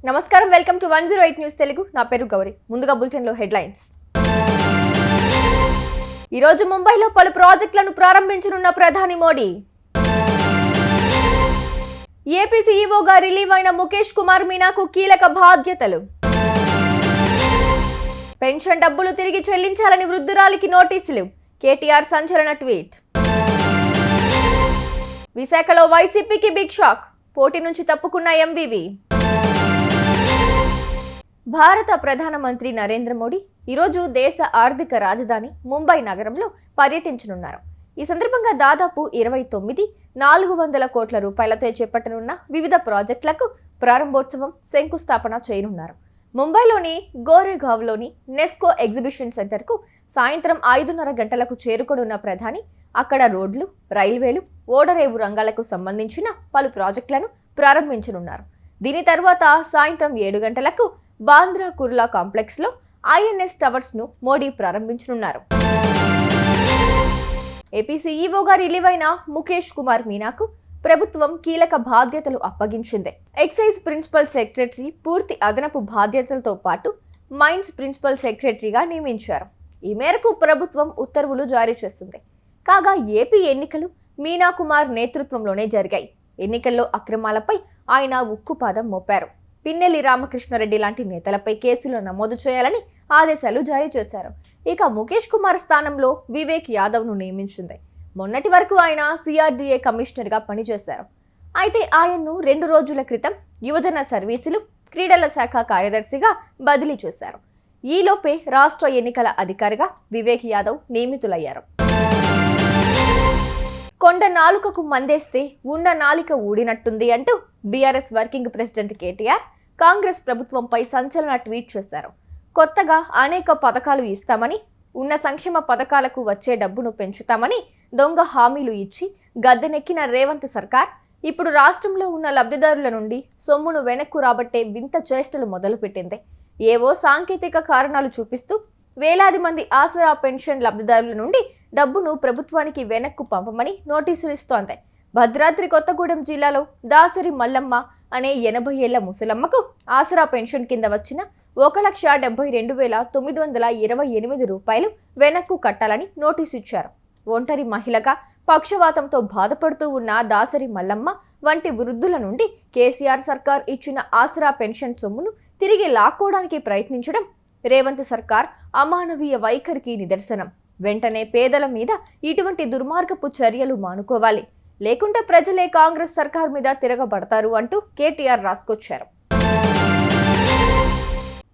నమస్కారం, welcome to 108 news Telugu. నా పేరు గౌరీ. ముందుగా బులెటిన్లో హెడ్లైన్స్. ఈరోజు ముంబైలో పలు ప్రాజెక్టులను ప్రారంభించనున్న ప్రధాని మోడీ. ఏపీ సీఈఓగా రిలీవ్ అయిన ముఖేష్ కుమార్ మీనాకు కీలక బాధ్యతలు. పెన్షన్ డబ్బులు తిరిగి చెల్లించాలని వృద్ధురాలికి నోటీసులు. కేటీఆర్ సంచలన ట్వీట్. విశాఖలో వైసీపీకి బిగ్ షాక్. పోటీ నుంచి తప్పుకున్న ఎంవీవీ. భారత ప్రధానమంత్రి నరేంద్ర మోడీ ఈరోజు దేశ ఆర్థిక రాజధాని ముంబై నగరంలో పర్యటించనున్నారు. ఈ సందర్భంగా దాదాపు 29,400 కోట్ల రూపాయలతో చేపట్టనున్న వివిధ ప్రాజెక్టులకు ప్రారంభోత్సవం, శంకుస్థాపన చేయనున్నారు. ముంబైలోని గోరేగావ్లోని నెస్కో ఎగ్జిబిషన్ సెంటర్కు సాయంత్రం 5:30 గంటలకు చేరుకోనున్న ప్రధాని అక్కడ రోడ్లు, రైల్వేలు, ఓడరేవు రంగాలకు సంబంధించిన పలు ప్రాజెక్టులను ప్రారంభించనున్నారు. దీని తర్వాత సాయంత్రం 7 గంటలకు బాంద్రా కుర్లా కాంప్లెక్స్ లో ఐఎన్ఎస్ టవర్స్ ను మోడీ ప్రారంభించనున్నారు. ఏపీ సీఈఓగా రిలీవ్ అయిన ముఖేష్ కుమార్ మీనాకు ప్రభుత్వం కీలక బాధ్యతలు అప్పగించింది. ఎక్సైజ్ ప్రిన్సిపల్ సెక్రటరీ పూర్తి అదనపు బాధ్యతలతో పాటు మైన్స్ ప్రిన్సిపల్ సెక్రటరీగా నియమించారు. ఈ మేరకు ప్రభుత్వం ఉత్తర్వులు జారీ చేస్తుంది. కాగా ఏపీ ఎన్నికలు మీనా కుమార్ నేతృత్వంలోనే జరిగాయి. ఎన్నికల్లో అక్రమాలపై ఆయన ఉక్కుపాదం మోపారు. పిన్నెల్లి రామకృష్ణారెడ్డి లాంటి నేతలపై కేసులు నమోదు చేయాలని ఆదేశాలు జారీ చేశారు. ఇక ముఖేష్ కుమార్ స్థానంలో వివేక్ యాదవ్ను నియమించింది. మొన్నటి వరకు ఆయన సిఆర్డీఏ కమిషనర్గా పనిచేశారు. అయితే ఆయన్ను 2 రోజుల క్రితం యువజన సర్వీసులు, క్రీడల శాఖ కార్యదర్శిగా బదిలీ చేశారు. ఈలోపే రాష్ట్ర ఎన్నికల అధికారిగా వివేక్ యాదవ్ నియమితులయ్యారు. కొండ నాలుకకు మందేస్తే ఉన్న నాలిక ఊడినట్టుంది అంటూ BRS working president KTR Congress ప్రభుత్వంపై సంచలన ట్వీట్ చేశారు. కొత్తగా అనేక పథకాలు ఇస్తామని, ఉన్న సంక్షేమ పథకాలకు వచ్చే డబ్బును పెంచుతామని దొంగ హామీలు ఇచ్చి గద్దెనెక్కిన రేవంత్ సర్కార్ ఇప్పుడు రాష్ట్రంలో ఉన్న లబ్ధిదారుల నుండి సొమ్మును వెనక్కు రాబట్టే వింత చేష్టలు మొదలుపెట్టింది. ఏవో సాంకేతిక కారణాలు చూపిస్తూ వేలాది మంది ఆసరా పెన్షన్ లబ్ధిదారుల నుండి డబ్బును ప్రభుత్వానికి వెనక్కు పంపమని నోటీసులు ఇస్తోంది. భద్రాద్రి కొత్తగూడెం జిల్లాలో దాసరి మల్లమ్మ అనే 80 ఏళ్ల ముసలమ్మకు ఆసరా పెన్షన్ కింద వచ్చిన 1,72,928 రూపాయలు వెనక్కు కట్టాలని నోటీసు ఇచ్చారు. ఒంటరి మహిళగా పక్షవాతంతో బాధపడుతూ ఉన్న దాసరి మల్లమ్మ వంటి వృద్ధుల నుండి కేసీఆర్ సర్కార్ ఇచ్చిన ఆసరా పెన్షన్ సొమ్మును తిరిగి లాక్కోవడానికి ప్రయత్నించడం రేవంత్ సర్కార్ అమానవీయ వైఖరికి నిదర్శనం. వెంటనే పేదల మీద ఇటువంటి దుర్మార్గపు చర్యలు మానుకోవాలి, లేకుంటే ప్రజలే కాంగ్రెస్ సర్కార్ మీద తిరగబడతారు అంటూ కేటీఆర్ రాసుకొచ్చారు.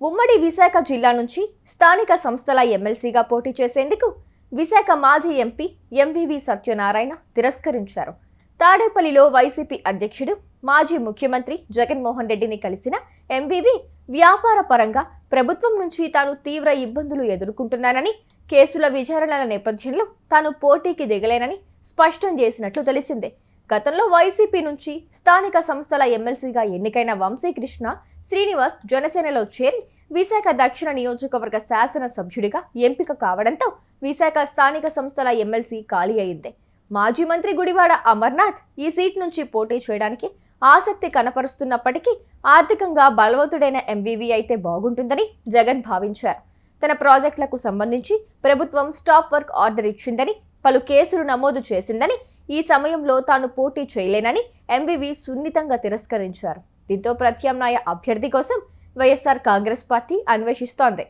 ఉమ్మడి విశాఖ జిల్లా నుంచి స్థానిక సంస్థల ఎమ్మెల్సీగా పోటీ చేసేందుకు విశాఖ మాజీ ఎంపీ ఎంవీవీ సత్యనారాయణ తిరస్కరించారు. తాడేపల్లిలో వైసీపీ అధ్యక్షుడు, మాజీ ముఖ్యమంత్రి జగన్మోహన్ రెడ్డిని కలిసిన ఎంవీవీ వ్యాపార పరంగా ప్రభుత్వం నుంచి తాను తీవ్ర ఇబ్బందులు ఎదుర్కొంటున్నానని, కేసుల విచారణల నేపథ్యంలో తాను పోటీకి దిగలేనని స్పష్టం చేసినట్లు తెలిసిందే. గతంలో వైసీపీ నుంచి స్థానిక సంస్థల ఎమ్మెల్సీగా ఎన్నికైన వంశీకృష్ణ శ్రీనివాస్ జనసేనలో చేరి విశాఖ దక్షిణ నియోజకవర్గ శాసన సభ్యుడిగా ఎంపిక కావడంతో విశాఖ స్థానిక సంస్థల ఎమ్మెల్సీ ఖాళీ అయింది. మాజీ మంత్రి గుడివాడ అమర్నాథ్ ఈ సీట్ నుంచి పోటీ చేయడానికి ఆసక్తి కనపరుస్తున్నప్పటికీ ఆర్థికంగా బలవంతుడైన ఎంవీవీ అయితే బాగుంటుందని జగన్ భావించారు. తన ప్రాజెక్టులకు సంబంధించి ప్రభుత్వం స్టాప్ వర్క్ ఆర్డర్ ఇచ్చిందని, పలు కేసులు నమోదు చేసిందని, ఈ సమయంలో తాను పోటీ చేయలేనని ఎంవీవీ సున్నితంగా తిరస్కరించారు. దీంతో ప్రత్యామ్నాయ అభ్యర్థి కోసం వైఎస్ఆర్ కాంగ్రెస్ పార్టీ అన్వేషిస్తోంది.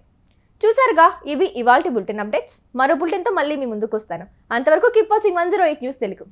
చూసారుగా, ఇవి ఇవాల్టి బులెటిన్ అప్డేట్స్. మరో బులెటిన్తో మళ్ళీ మీ ముందుకు వస్తాను. అంతవరకు కీప్ వాచింగ్ 108 న్యూస్ తెలుగు.